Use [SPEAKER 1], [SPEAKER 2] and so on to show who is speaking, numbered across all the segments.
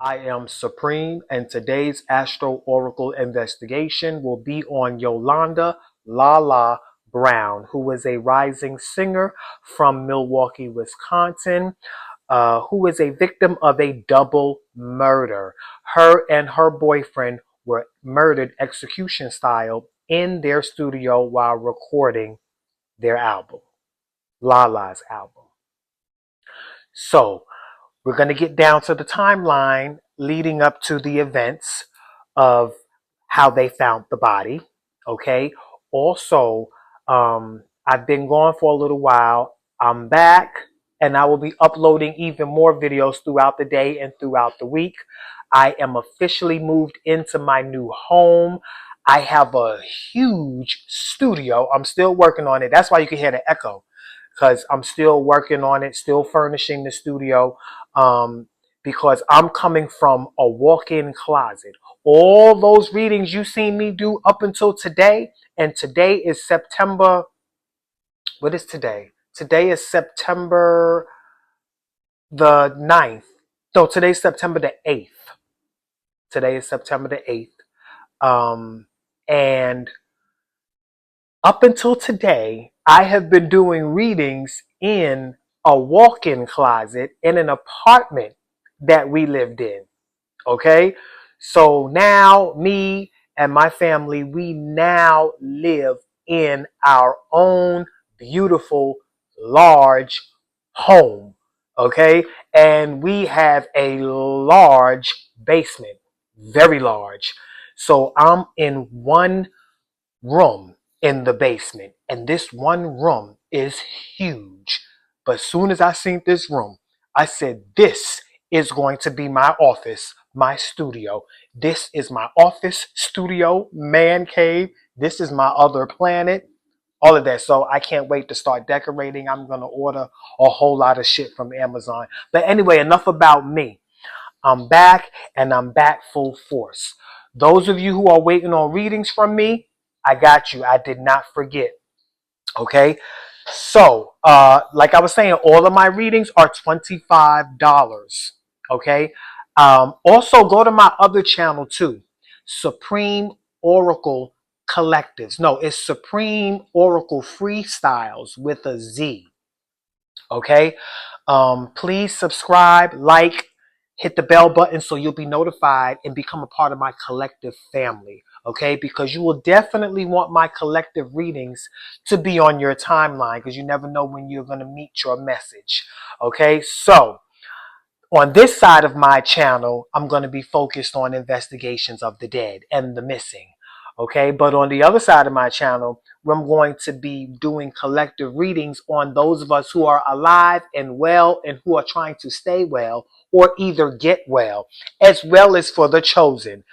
[SPEAKER 1] I am Supreme, and today's Astro Oracle investigation will be on Yolanda Lala Brown, who is a rising singer from Milwaukee, Wisconsin, who is a victim of a double murder. Her and her boyfriend were murdered execution style in their studio while recording their album, Lala's album. So, we're going to get down to the timeline leading up to the events of how they found the body. Okay. Also, I've been gone for a little while. I'm back and I will be uploading even more videos throughout the day and throughout the week. I am officially moved into my new home. I have a huge studio. I'm still working on it. That's why you can hear the echo because I'm still working on it, still furnishing the studio, um, because I'm coming from a walk-in closet. All those readings you seen me do up until today, and today is September. What is today? Today is September the 9th. No, today's September the 8th. Today is September the 8th. And up until today, I have been doing readings in a walk-in closet in an apartment that we lived in. Okay? So now me and my family, we now live in our own beautiful, large home. Okay? And we have a large basement, very large. So I'm in one room in the basement, and this one room is huge. But as soon as I seen this room, I said, this is going to be my office, my studio. This is my office, studio, man cave. This is my other planet, all of that. So I can't wait to start decorating. I'm going to order a whole lot of shit from Amazon. But anyway, enough about me. I'm back, and I'm back full force. Those of you who are waiting on readings from me, I got you. I did not forget. Okay. So, like I was saying, all of my readings are $25. Okay. Also, go to my other channel too, Supreme Oracle Collectives. No, it's Supreme Oracle Freestyles with a Z. Okay. Please subscribe, like, hit the bell button so you'll be notified and become a part of my collective family. Okay, because you will definitely want my collective readings to be on your timeline because you never know when you're going to meet your message. Okay, so on this side of my channel, I'm going to be focused on investigations of the dead and the missing. Okay, but on the other side of my channel, I'm going to be doing collective readings on those of us who are alive and well and who are trying to stay well or either get well as for the chosen.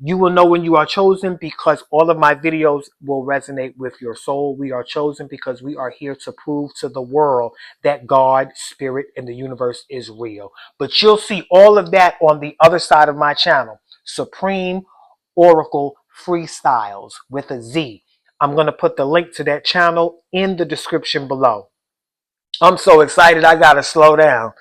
[SPEAKER 1] You will know when you are chosen because all of my videos will resonate with your soul. We are chosen because we are here to prove to the world that God, spirit, and the universe is real. But you'll see all of that on the other side of my channel, Supreme Oracle Freestyles with a Z. I'm going to put the link to that channel in the description below. I'm so excited, I got to slow down.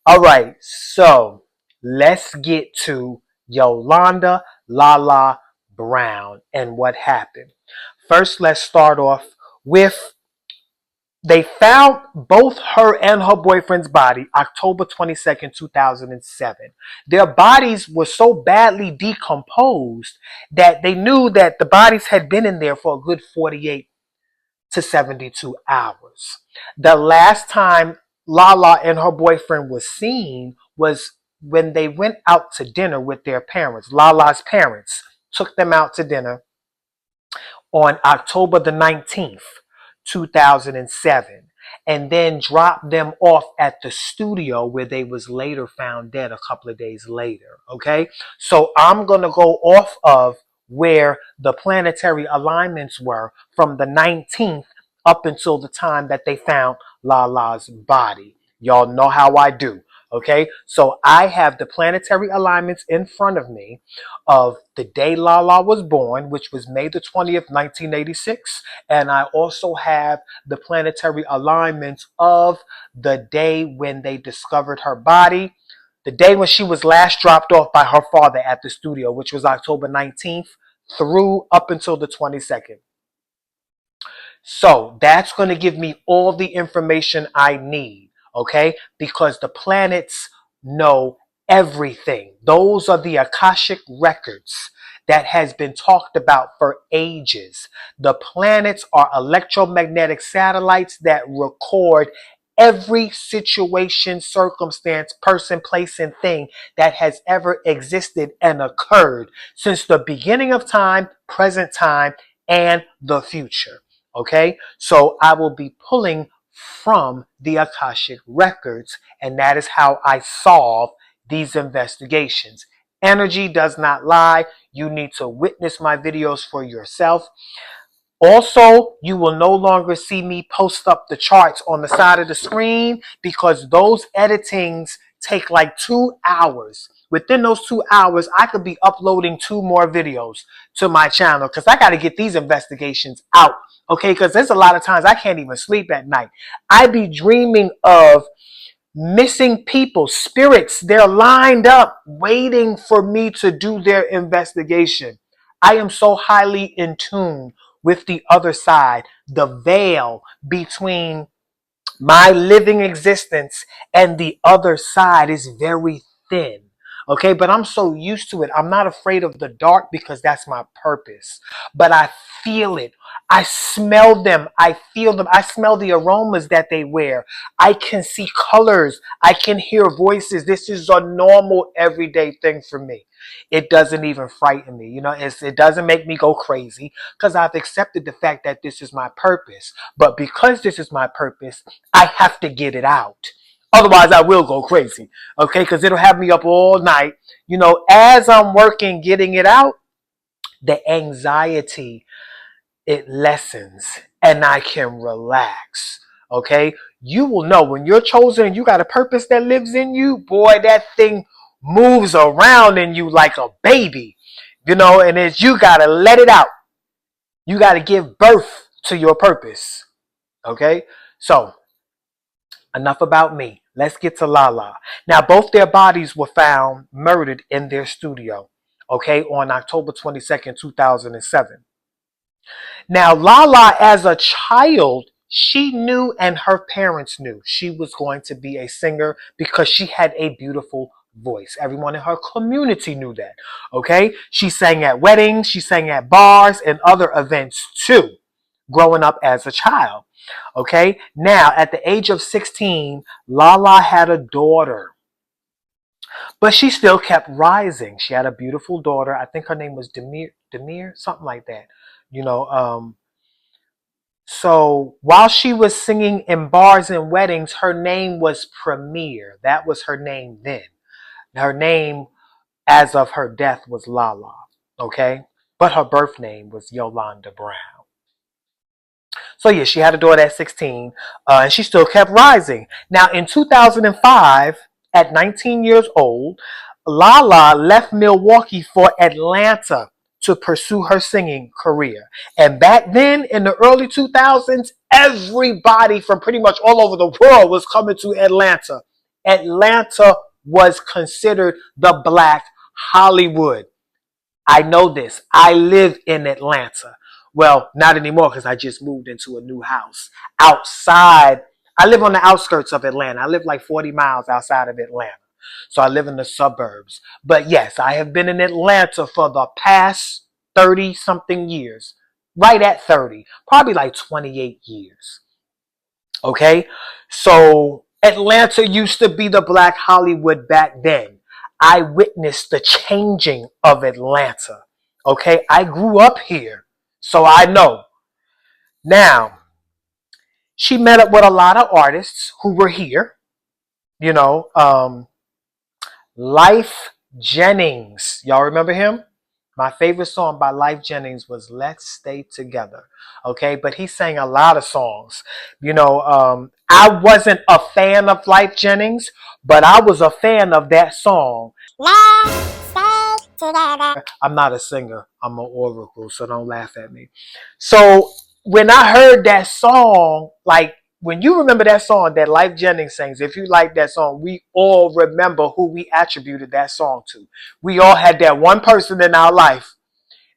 [SPEAKER 1] All right, so let's get to Yolanda Lala Brown and what happened. First, let's start off with they found both her and her boyfriend's body October 22nd, 2007. Their bodies were so badly decomposed that they knew that the bodies had been in there for a good 48 to 72 hours. The last time Lala and her boyfriend was seen was when they went out to dinner with their parents. Lala's parents took them out to dinner on October the 19th, 2007, and then dropped them off at the studio where they was later found dead a couple of days later. Okay, so I'm going to go off of where the planetary alignments were from the 19th up until the time that they found Lala's body. Y'all know how I do. Okay, so I have the planetary alignments in front of me of the day Lala was born, which was May the 20th, 1986. And I also have the planetary alignments of the day when they discovered her body, the day when she was last dropped off by her father at the studio, which was October 19th through up until the 22nd. So that's going to give me all the information I need, okay? Because the planets know everything. Those are the Akashic records that has been talked about for ages. The planets are electromagnetic satellites that record every situation, circumstance, person, place, and thing that has ever existed and occurred since the beginning of time, present time, and the future. Okay, so I will be pulling from the Akashic records, and that is how I solve these investigations. Energy does not lie. You need to witness my videos for yourself. Also, you will no longer see me post up the charts on the side of the screen because those editings take like 2 hours. Within those 2 hours, I could be uploading 2 more videos to my channel because I got to get these investigations out. Okay, because there's a lot of times I can't even sleep at night. I be dreaming of missing people, spirits. They're lined up waiting for me to do their investigation. I am so highly in tune with the other side. The veil between my living existence and the other side is very thin. Okay, but I'm so used to it. I'm not afraid of the dark because that's my purpose. But I feel it. I smell them. I feel them. I smell the aromas that they wear. I can see colors. I can hear voices. This is a normal, everyday thing for me. It doesn't even frighten me. You know, it doesn't make me go crazy because I've accepted the fact that this is my purpose. But because this is my purpose, I have to get it out. Otherwise, I will go crazy. Okay, because it'll have me up all night. You know, as I'm working, getting it out, the anxiety, it lessens and I can relax. Okay, you will know when you're chosen and you got a purpose that lives in you, boy, that thing moves around in you like a baby. You know, and it's you got to let it out. You got to give birth to your purpose. Okay, so enough about me. Let's get to Lala. Now, both their bodies were found murdered in their studio, okay, on October 22nd, 2007. Now, Lala, as a child, she knew and her parents knew she was going to be a singer because she had a beautiful voice. Everyone in her community knew that, okay? She sang at weddings, she sang at bars and other events too, growing up as a child. Okay, now at the age of 16, Lala had a daughter, but she still kept rising. She had a beautiful daughter. I think her name was Demir, something like that. You know, so while she was singing in bars and weddings, her name was Premier. That was her name then. Her name as of her death was Lala. Okay, but her birth name was Yolanda Brown. So yeah, she had a daughter at 16, and she still kept rising. Now in 2005, at 19 years old, Lala left Milwaukee for Atlanta to pursue her singing career. And back then, in the early 2000s, everybody from pretty much all over the world was coming to Atlanta. Atlanta was considered the Black Hollywood. I know this. I live in Atlanta. Well, not anymore because I just moved into a new house outside. I live on the outskirts of Atlanta. I live like 40 miles outside of Atlanta. So I live in the suburbs. But yes, I have been in Atlanta for the past 30 something years. Right at 30. Probably like 28 years. Okay? So Atlanta used to be the Black Hollywood back then. I witnessed the changing of Atlanta. Okay? I grew up here. So I know. Now, she met up with a lot of artists who were here. You know, Life Jennings. Y'all remember him? My favorite song by Life Jennings was Let's Stay Together. Okay, but he sang a lot of songs. You know, I wasn't a fan of Life Jennings, but I was a fan of that song. Let's stay together. I'm not a singer. I'm an oracle, so don't laugh at me. So when I heard that song, like when you remember that song that Life Jennings sings, if you like that song, we all remember who we attributed that song to. We all had that one person in our life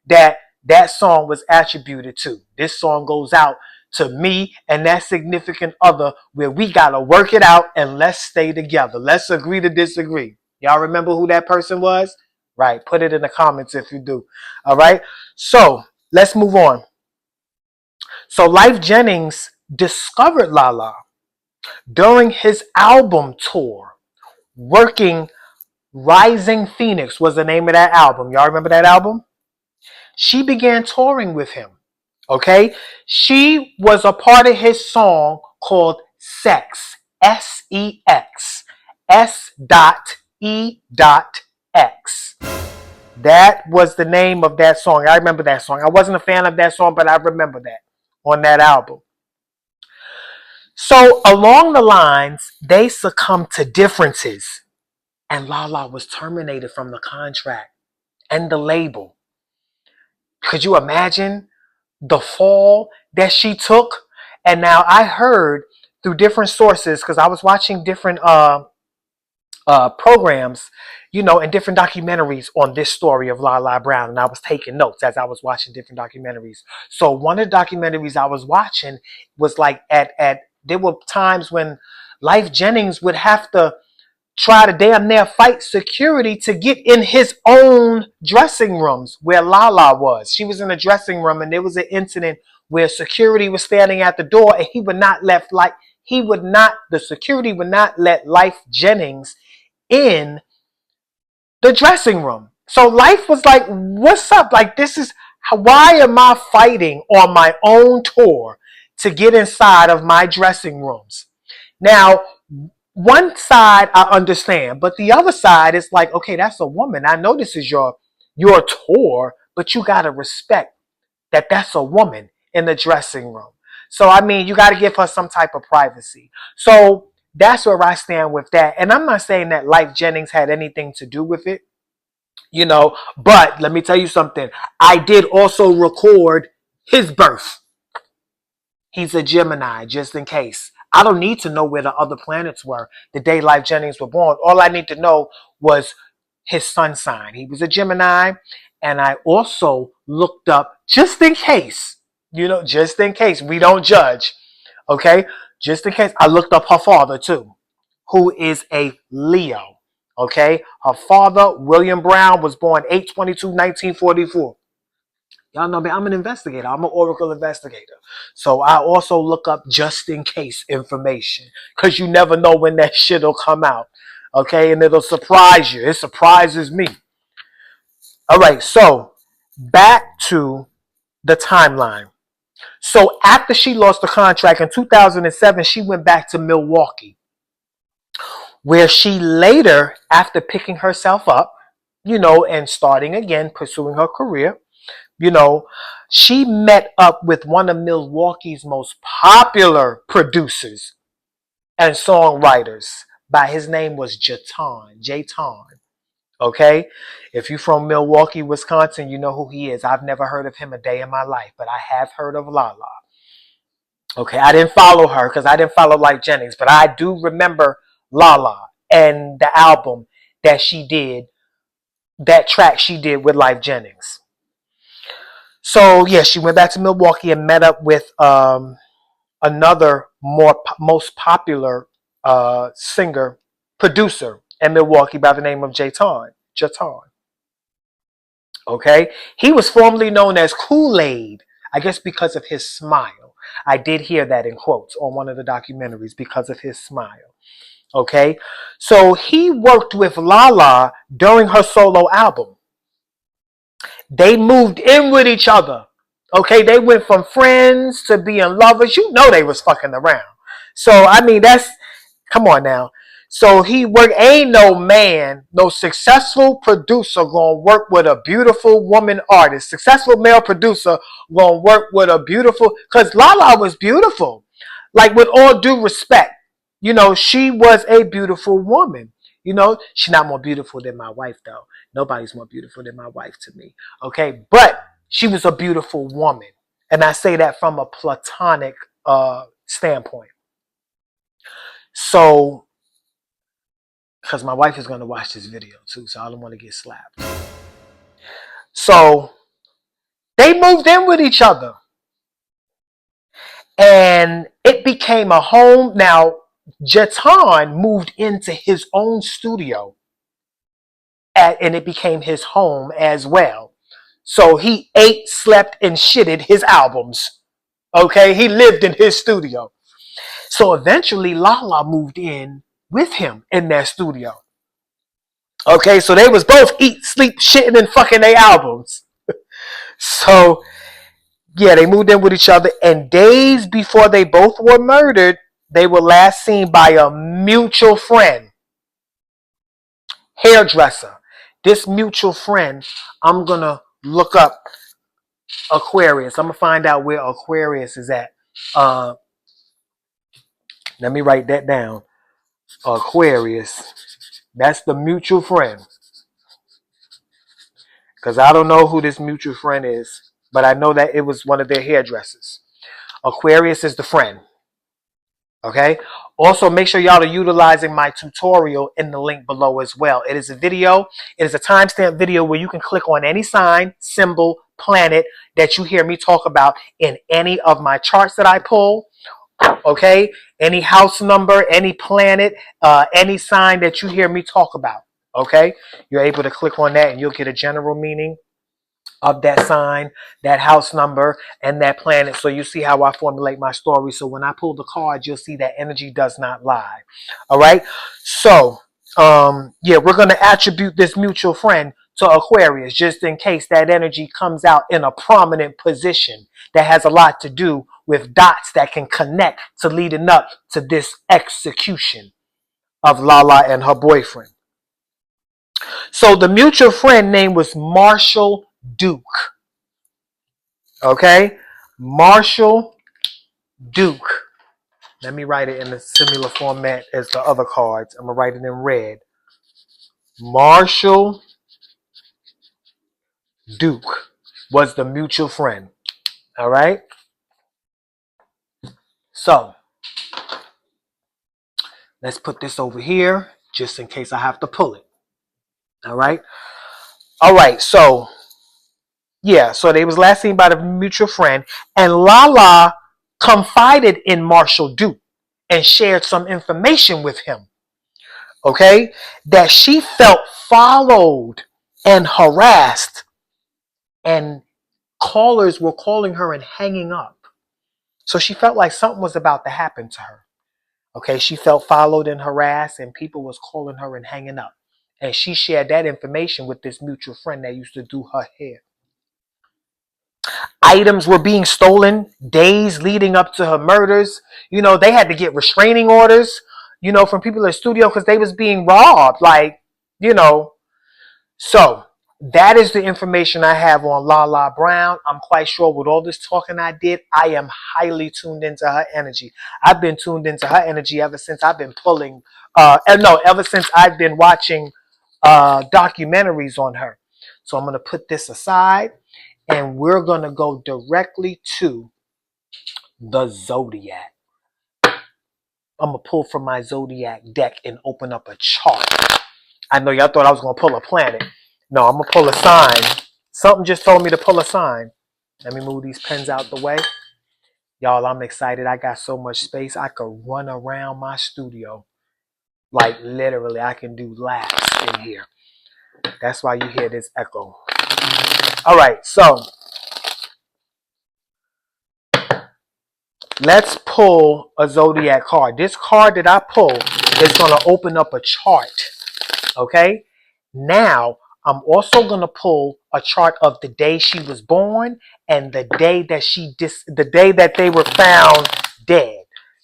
[SPEAKER 1] that that song was attributed to. This song goes out to me and that significant other where we got to work it out and let's stay together. Let's agree to disagree. Y'all remember who that person was? Right. Put it in the comments if you do. All right. So let's move on. So Life Jennings discovered Lala during his album tour. Working Rising Phoenix was the name of that album. Y'all remember that album? She began touring with him. Okay? She was a part of his song called Sex. S-E-X. S.E.X. That was the name of that song. I remember that song. I wasn't a fan of that song, but I remember that on that album. So along the lines, they succumbed to differences. And Lala was terminated from the contract and the label. Could you imagine the fall that she took? And now I heard through different sources, because I was watching different programs, and different documentaries on this story of Lala Brown, and I was taking notes as I was watching different documentaries. So one of the documentaries I was watching was like at there were times when Life Jennings would have to try to damn near fight security to get in his own dressing rooms where Lala was. She was in the dressing room and there was an incident where security was standing at the door and the security would not let Life Jennings in the dressing room. So Life was like, what's up? Like, why am I fighting on my own tour to get inside of my dressing rooms? Now, one side I understand, but the other side is like, okay, that's a woman. I know this is your tour, but you got to respect that that's a woman in the dressing room. So, I mean, you got to give her some type of privacy. So that's where I stand with that. And I'm not saying that Life Jennings had anything to do with it, but let me tell you something. I did also record his birth. He's a Gemini, just in case. I don't need to know where the other planets were the day Life Jennings were born. All I need to know was his sun sign. He was a Gemini. And I also looked up, just in case, just in case we don't judge. Okay? Just in case, I looked up her father too, who is a Leo. Okay? Her father, William Brown, was born 8/22/1944. Y'all know me, I'm an investigator. I'm an Oracle investigator. So I also look up just in case information. Because you never know when that shit will come out. Okay? And it'll surprise you. It surprises me. All right. So back to the timeline. So after she lost the contract in 2007, she went back to Milwaukee, where she later, after picking herself up, and starting again, pursuing her career, she met up with one of Milwaukee's most popular producers and songwriters. By his name was Jayton. Okay? If you're from Milwaukee, Wisconsin, you know who he is. I've never heard of him a day in my life, but I have heard of Lala. Okay, I didn't follow her because I didn't follow Life Jennings, but I do remember Lala and the album that she did, that track she did with Life Jennings. So yeah, she went back to Milwaukee and met up with another most popular singer producer in Milwaukee by the name of Jayton. Okay, he was formerly known as Kool-Aid, I guess because of his smile. I did hear that in quotes on one of the documentaries, because of his smile. Okay, so he worked with Lala during her solo album. They moved in with each other. Okay, they went from friends to being lovers. You know they was fucking around. So I mean, come on now. So he worked. Ain't no man, no successful producer gonna work with a beautiful woman artist. Successful male producer gonna work with a beautiful. Cause Lala was beautiful. Like, with all due respect, she was a beautiful woman. She's not more beautiful than my wife though. Nobody's more beautiful than my wife to me. Okay, but she was a beautiful woman, and I say that from a platonic standpoint. So, because my wife is going to watch this video too, so I don't want to get slapped. So, they moved in with each other. And it became a home. Now, Jatan moved into his own studio and it became his home as well. So he ate, slept, and shitted his albums. Okay, he lived in his studio. So eventually Lala moved in with him in their studio. Okay, so they was both eat, sleep, shitting, and fucking their albums. So yeah, they moved in with each other, and days before they both were murdered, they were last seen by a mutual friend, hairdresser. This mutual friend, I'm gonna look up Aquarius. I'm gonna find out where Aquarius is at. Let me write that down. Aquarius. That's the mutual friend. Because I don't know who this mutual friend is, but I know that it was one of their hairdressers. Aquarius is the friend. Okay. Also, make sure y'all are utilizing my tutorial in the link below as well. It is a video. It is a timestamp video where you can click on any sign, symbol, planet that you hear me talk about in any of my charts that I pull. Okay. Any house number, any planet, any sign that you hear me talk about. Okay. You're able to click on that and you'll get a general meaning of that sign, that house number, and that planet. So you see how I formulate my story. So when I pull the cards, you'll see that energy does not lie. All right. So, yeah, we're going to attribute this mutual friend to Aquarius just in case that energy comes out in a prominent position that has a lot to do with dots that can connect to leading up to this execution of Lala and her boyfriend. So the mutual friend name was Marshall Duke. Okay, Marshall Duke. Let me write it in a similar format as the other cards. I'm going to write it in red. Marshall Duke was the mutual friend. All right. So let's put this over here just in case I have to pull it. All right. All right. So yeah. So they was last seen by the mutual friend, and Lala confided in Marshall Duke and shared some information with him. Okay, that she felt followed and harassed, and callers were calling her and hanging up. So she felt like something was about to happen to her. Okay, she felt followed and harassed, and people was calling her and hanging up. And she shared that information with this mutual friend that used to do her hair. Items were being stolen days leading up to her murders. You know, they had to get restraining orders, you know, from people in the studio because they was being robbed. Like, you know, so that is the information I have on Lala Brown. I'm quite sure with all this talking I did, I am highly tuned into her energy. I've been tuned into her energy ever since I've been pulling, ever since I've been watching documentaries on her. So I'm going to put this aside and we're going to go directly to the Zodiac. I'm going to pull from my Zodiac deck and open up a chart. I know y'all thought I was going to pull a planet. No, I'm going to pull a sign. Something just told me to pull a sign. Let me move these pens out the way. Y'all, I'm excited. I got so much space. I could run around my studio. Like, literally, I can do laps in here. That's why you hear this echo. All right, so let's pull a Zodiac card. This card that I pull is going to open up a chart. Okay? Now, I'm also going to pull a chart of the day she was born and the day that the day that they were found dead.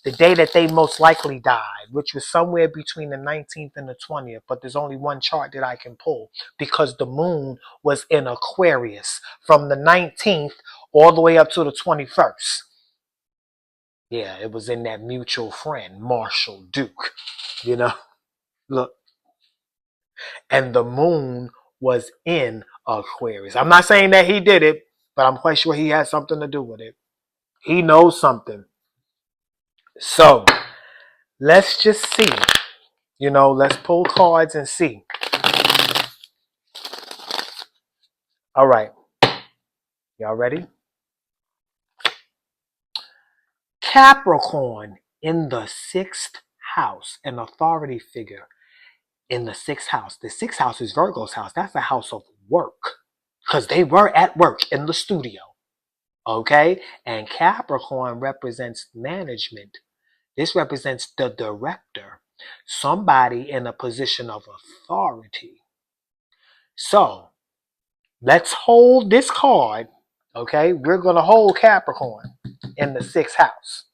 [SPEAKER 1] The day that they most likely died, which was somewhere between the 19th and the 20th. But there's only one chart that I can pull because the moon was in Aquarius from the 19th all the way up to the 21st. Yeah, it was in that mutual friend, Marshall Duke. You know, look. And the moon was in Aquarius. I'm not saying that he did it, but I'm quite sure he had something to do with it. He knows something. So Let's just see. Let's pull cards and see. All right. Y'all ready? Capricorn in the sixth house, an authority figure in the sixth house. The sixth house is Virgo's house. That's the house of work because they were at work in the studio. Okay? And Capricorn represents management. This represents the director, somebody in a position of authority. So let's hold this card. Okay? We're going to hold Capricorn in the sixth house.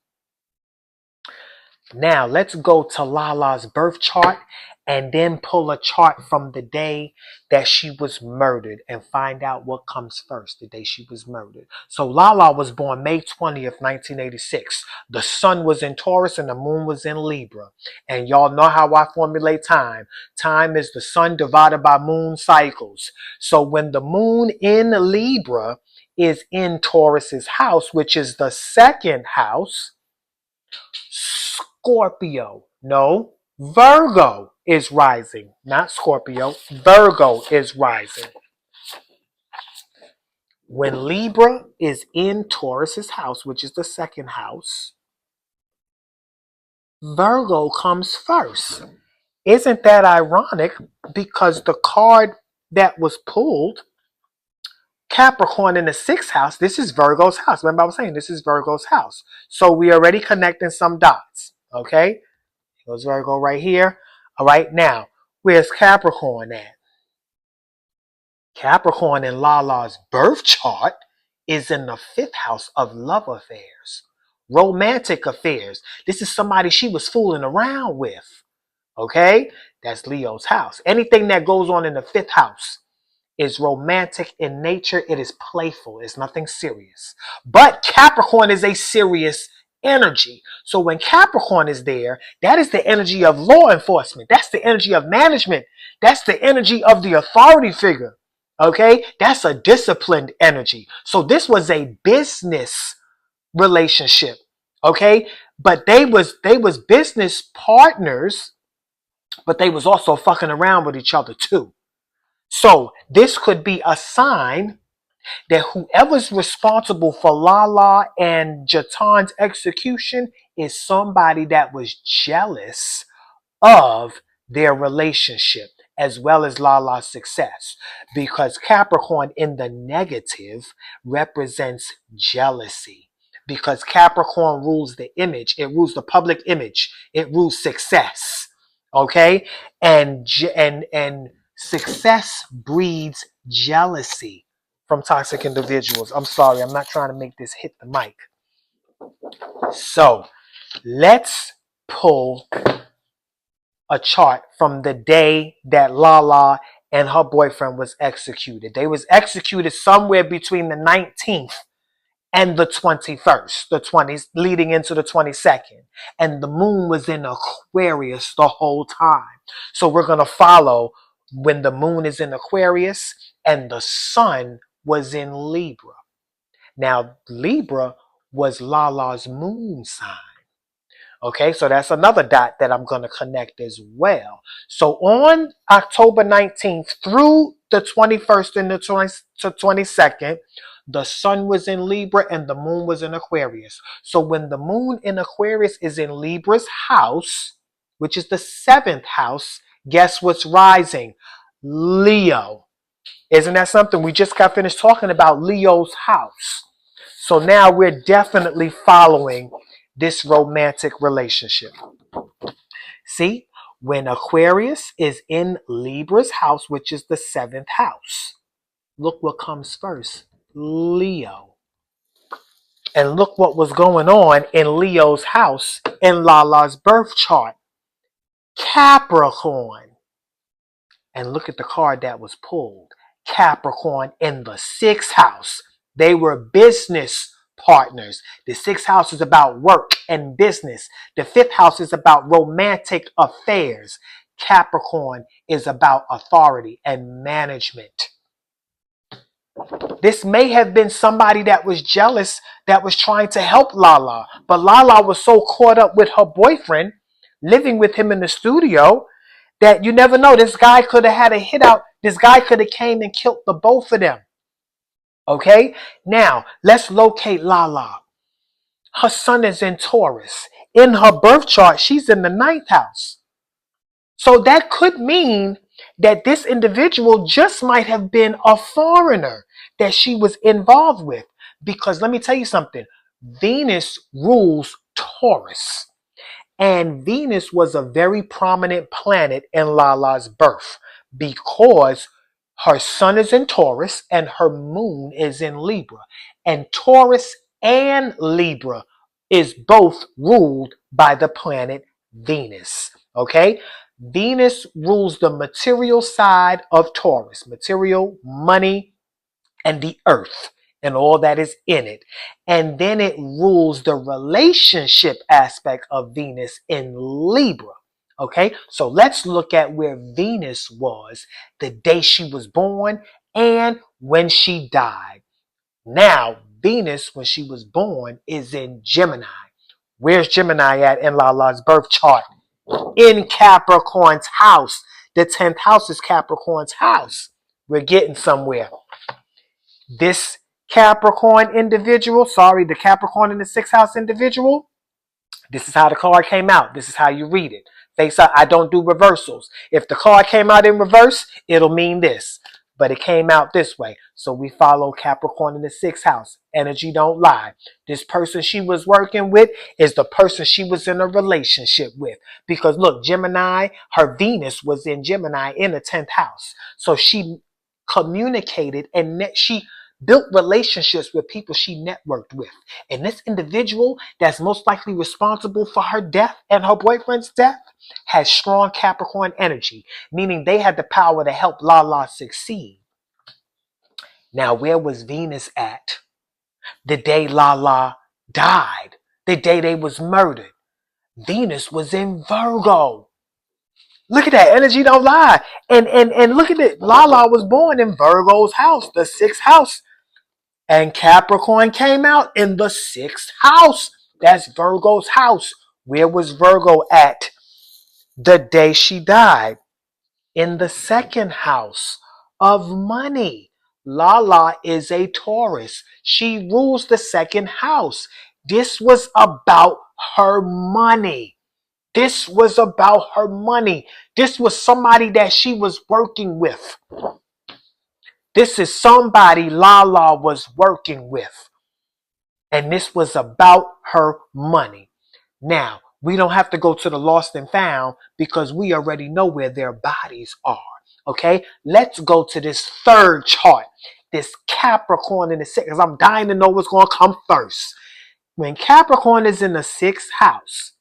[SPEAKER 1] Now, let's go to Lala's birth chart and then pull a chart from the day that she was murdered and find out what comes first, the day she was murdered. So Lala was born May 20th, 1986. The sun was in Taurus and the moon was in Libra. And y'all know how I formulate time. Time is the sun divided by moon cycles. So when the moon in Libra is in Taurus's house, which is the second house, Scorpio. No, Virgo is rising, not Scorpio. Virgo is rising. When Libra is in Taurus's house, which is the second house, Virgo comes first. Isn't that ironic? Because the card that was pulled, Capricorn in the sixth house, this is Virgo's house. Remember I was saying this is Virgo's house. So we already connecting some dots. Okay? There's Virgo right here. All right, now, where's Capricorn at? Capricorn in Lala's birth chart is in the fifth house of love affairs, romantic affairs. This is somebody she was fooling around with. Okay? That's Leo's house. Anything that goes on in the fifth house is romantic in nature. It is playful. It's nothing serious. But Capricorn is a serious energy. So when Capricorn is there, that is the energy of law enforcement. That's the energy of management. That's the energy of the authority figure. Okay? That's a disciplined energy. So this was a business relationship. Okay? But they was business partners, but they was also fucking around with each other too. So this could be a sign that whoever's responsible for Lala and Jatan's execution is somebody that was jealous of their relationship as well as Lala's success. Because Capricorn in the negative represents jealousy. Because Capricorn rules the image, it rules the public image, it rules success. Okay? And success breeds jealousy from toxic individuals. I'm sorry, I'm not trying to make this hit the mic. So let's pull a chart from the day that Lala and her boyfriend was executed. They was executed somewhere between the 19th and the 21st, the 20s, leading into the 22nd. And the moon was in Aquarius the whole time. So we're going to follow when the moon is in Aquarius and the sun was in Libra. Now, Libra was Lala's moon sign. Okay, so that's another dot that I'm going to connect as well. So on October 19th through the 21st and the 22nd, the sun was in Libra and the moon was in Aquarius. So when the moon in Aquarius is in Libra's house, which is the seventh house, guess what's rising? Leo. Isn't that something? We just got finished talking about Leo's house. So now we're definitely following this romantic relationship. See, when Aquarius is in Libra's house, which is the seventh house, look what comes first. Leo. And look what was going on in Leo's house in Lala's birth chart. Capricorn. And look at the card that was pulled. Capricorn in the sixth house. They were business partners. The sixth house is about work and business. The fifth house is about romantic affairs. Capricorn is about authority and management. This may have been somebody that was jealous that was trying to help Lala. But Lala was so caught up with her boyfriend, living with him in the studio, that you never know. This guy could have had a hit out. This guy could have came and killed the both of them. Okay? Now, let's locate Lala. Her sun is in Taurus. In her birth chart, she's in the ninth house. So that could mean that this individual just might have been a foreigner that she was involved with. Because let me tell you something, Venus rules Taurus. And Venus was a very prominent planet in Lala's birth because her sun is in Taurus and her moon is in Libra. And Taurus and Libra is both ruled by the planet Venus. Okay? Venus rules the material side of Taurus, material, money, and the earth and all that is in it. And then it rules the relationship aspect of Venus in Libra. Okay, so let's look at where Venus was the day she was born and when she died. Now, Venus, when she was born, is in Gemini. Where's Gemini at in Lala's birth chart? In Capricorn's house. The 10th house is Capricorn's house. We're getting somewhere. This Capricorn individual, the Capricorn in the 6th house individual, this is how the card came out. This is how you read it. Face up, I don't do reversals. If the card came out in reverse, it'll mean this. But it came out this way. So we follow Capricorn in the 6th house. Energy don't lie. This person she was working with is the person she was in a relationship with. Because look, Gemini, her Venus was in Gemini in the 10th house. So she communicated and she built relationships with people she networked with. And this individual that's most likely responsible for her death and her boyfriend's death has strong Capricorn energy, meaning they had the power to help Lala succeed. Now, where was Venus at the day Lala died, the day they was murdered? Venus was in Virgo. Look at that. Energy don't lie. And look at it. Lala was born in Virgo's house, the 6th house. And Capricorn came out in the 6th house. That's Virgo's house. Where was Virgo at the day she died? In the 2nd house of money. Lala is a Taurus. She rules the 2nd house. This was about her money. This was about her money. This was somebody that she was working with. This is somebody Lala was working with. And this was about her money. Now, we don't have to go to the lost and found because we already know where their bodies are. Okay, let's go to this 3rd chart. This Capricorn in the 6th, because I'm dying to know what's going to come first. When Capricorn is in the 6th house,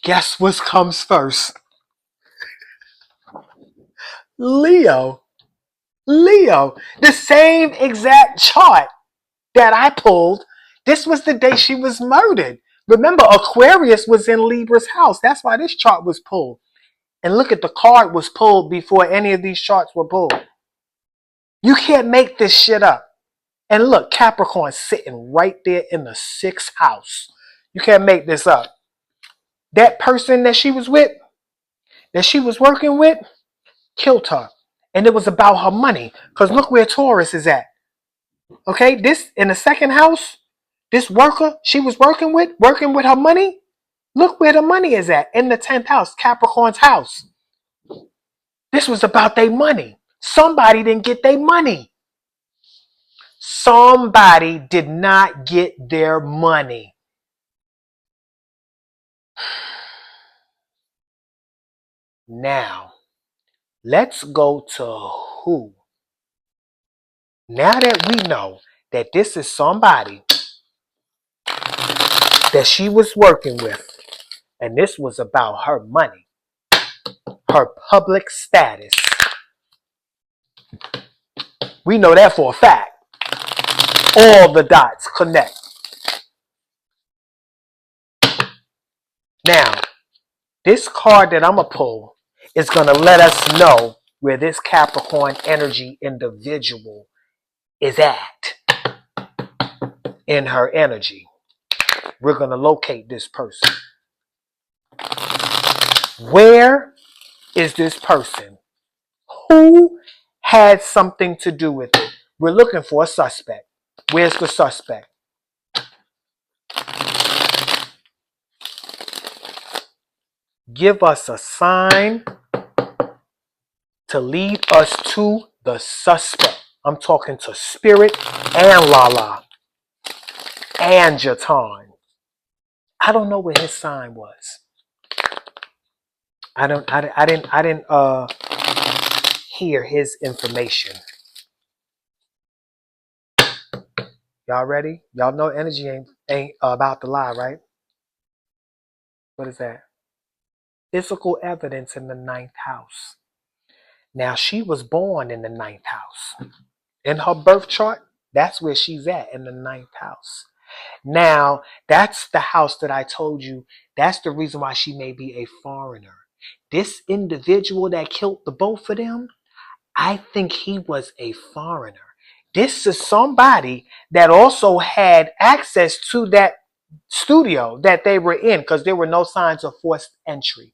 [SPEAKER 1] guess what comes first? Leo. Leo. The same exact chart that I pulled. This was the day she was murdered. Remember, Aquarius was in Libra's house. That's why this chart was pulled. And look at the card was pulled before any of these charts were pulled. You can't make this shit up. And look, Capricorn sitting right there in the 6th house. You can't make this up. That person that she was with, that she was working with, killed her. And it was about her money. Because look where Taurus is at. Okay, this in the 2nd house, this worker she was working with her money. Look where the money is at, in the 10th house, Capricorn's house. This was about their money. Somebody didn't get their money. Somebody did not get their money. Now, let's go to who. Now that we know that this is somebody that she was working with, and this was about her money, her public status. We know that for a fact. All the dots connect. Now, this card that I'm going to pull is going to let us know where this Capricorn energy individual is at in her energy. We're going to locate this person. Where is this person? Who had something to do with it? We're looking for a suspect. Where's the suspect? Give us a sign to lead us to the suspect. I'm talking to Spirit and Lala and Jatan. I don't know what his sign was. I didn't hear his information. Y'all ready? Y'all know energy ain't about to lie, right? What is that? Physical evidence in the ninth house. Now she was born in the ninth house. In her birth chart, that's where she's at, in the ninth house. Now, that's the house that I told you. That's the reason why she may be a foreigner. This individual that killed the both of them, I think he was a foreigner. This is somebody that also had access to that studio that they were in because there were no signs of forced entry.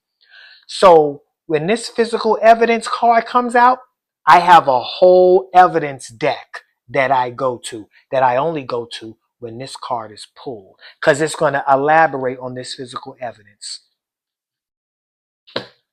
[SPEAKER 1] So when this physical evidence card comes out, I have a whole evidence deck that I go to, that I only go to when this card is pulled, because it's going to elaborate on this physical evidence.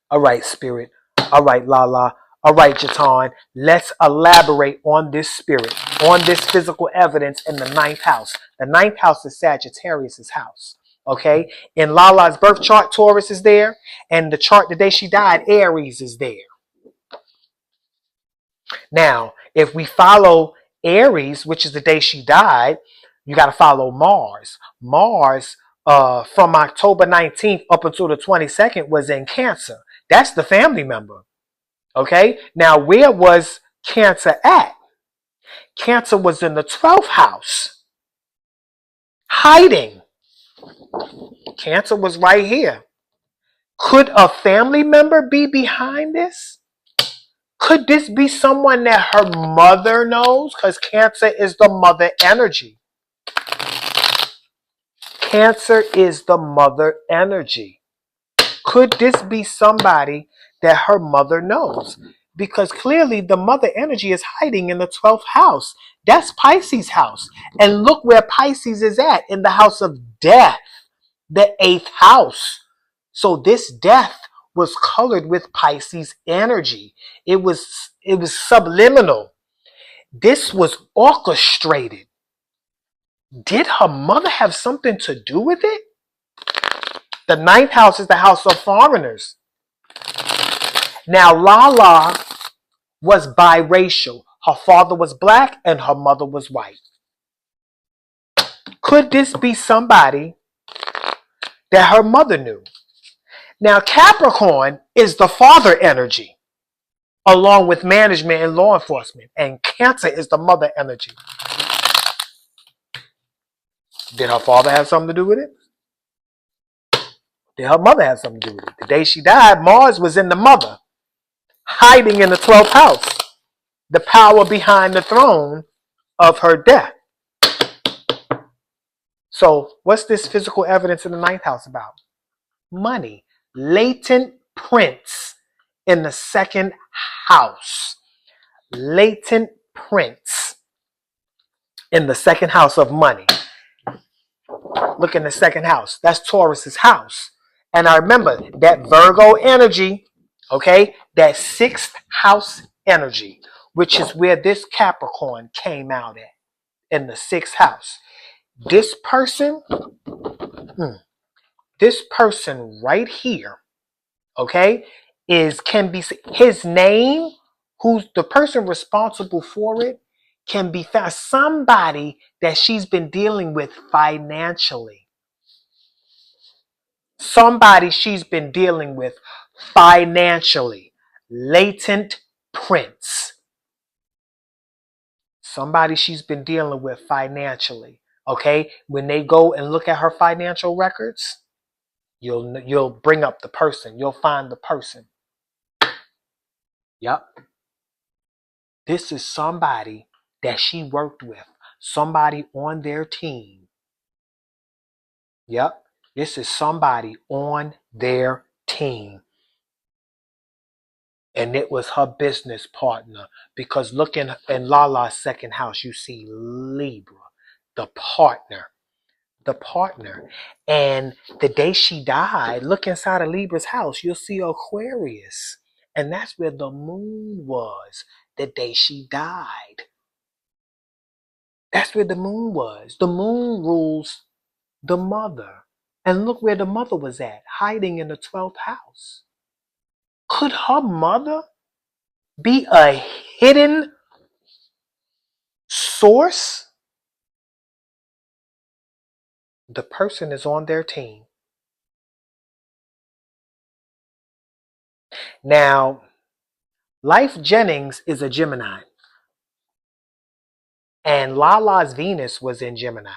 [SPEAKER 1] All right, Spirit. All right, Lala. All right, Jatan. Let's elaborate on this spirit, on this physical evidence in the ninth house. The ninth house is Sagittarius's house. Okay? In Lala's birth chart, Taurus is there. And the chart the day she died, Aries is there. Now, if we follow Aries, which is the day she died, you got to follow Mars. Mars, from October 19th up until the 22nd, was in Cancer. That's the family member. Okay? Now, where was Cancer at? Cancer was in the 12th house, hiding. Cancer was right here. Could a family member be behind this? Could this be someone that her mother knows? Because Cancer is the mother energy. Cancer is the mother energy. Could this be somebody that her mother knows? Because clearly the mother energy is hiding in the 12th house. That's Pisces' house. And look where Pisces is at, in the house of death, the 8th house. So this death was colored with Pisces energy. It was subliminal. This was orchestrated. Did her mother have something to do with it? The ninth house is the house of foreigners. Now, Lala was biracial. Her father was black and her mother was white. Could this be somebody that her mother knew? Now, Capricorn is the father energy, along with management and law enforcement. And Cancer is the mother energy. Did her father have something to do with it? Did her mother have something to do with it? The day she died, Mars was in the mother, hiding in the 12th house, the power behind the throne of her death. So what's this physical evidence in the ninth house about? Money. Latent prints in the second house. Latent prints in the second house of money. Look in the second house. That's Taurus's house. And I remember that Virgo energy, okay, that sixth house energy, which is where this Capricorn came out at, in the sixth house. This person, right here, okay, can be his name, who's the person responsible for it, can be found. Somebody that she's been dealing with financially. Somebody she's been dealing with financially. Latent prints. Somebody she's been dealing with financially. Okay? When they go and look at her financial records, you'll bring up the person. You'll find the person. Yep. This is somebody that she worked with. Somebody on their team. Yep. This is somebody on their team. And it was her business partner. Because look in Lala's second house, you see Libra, the partner. The partner. And the day she died, look inside of Libra's house, you'll see Aquarius. And that's where the moon was the day she died. That's where the moon was. The moon rules the mother. And look where the mother was at, hiding in the 12th house. Could her mother be a hidden source? The person is on their team. Now, Life Jennings is a Gemini. And Lala's Venus was in Gemini.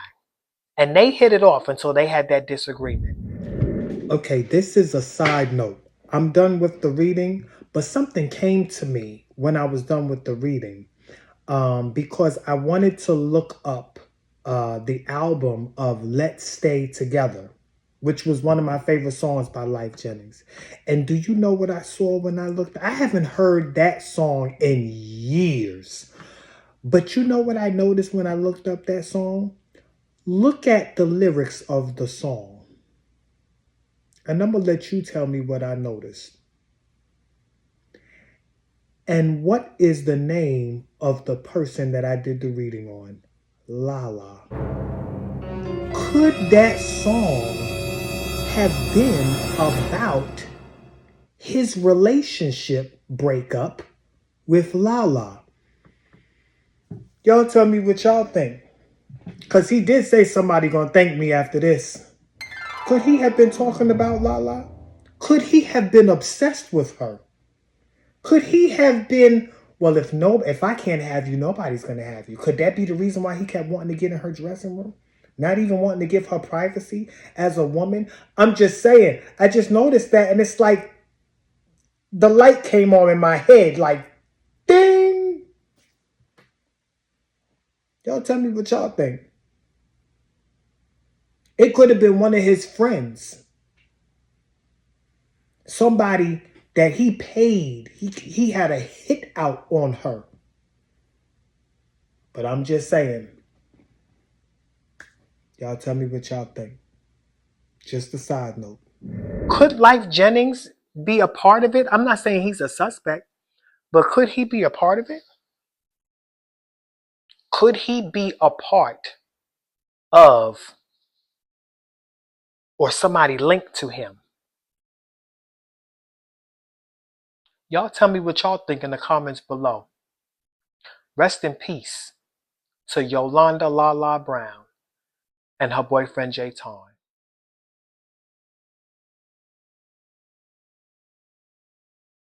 [SPEAKER 1] And they hit it off until they had that disagreement.
[SPEAKER 2] Okay, this is a side note. I'm done with the reading, but something came to me when I was done with the reading because I wanted to look up the album of Let's Stay Together, which was one of my favorite songs by Life Jennings. And do you know what I saw when I looked? I haven't heard that song in years. But you know what I noticed when I looked up that song? Look at the lyrics of the song. And I'm going to let you tell me what I noticed. And what is the name of the person that I did the reading on? Lala. Could that song have been about his relationship breakup with Lala? Y'all tell me what y'all think. Because he did say somebody gonna thank me after this. Could he have been talking about Lala? Could he have been obsessed with her? Could he have been, well, if I can't have you, nobody's gonna have you. Could that be the reason why he kept wanting to get in her dressing room? Not even wanting to give her privacy as a woman? I'm just saying. I just noticed that, and it's like the light came on in my head, like ding. Y'all tell me what y'all think. It could have been one of his friends. Somebody that he paid. He had a hit out on her. But I'm just saying. Y'all tell me what y'all think. Just a side note.
[SPEAKER 1] Could Life Jennings be a part of it? I'm not saying he's a suspect, but could he be a part of it? Could he be a part of or somebody linked to him? Y'all tell me what y'all think in the comments below. Rest in peace to Yolanda Lala Brown and her boyfriend Jay Ton.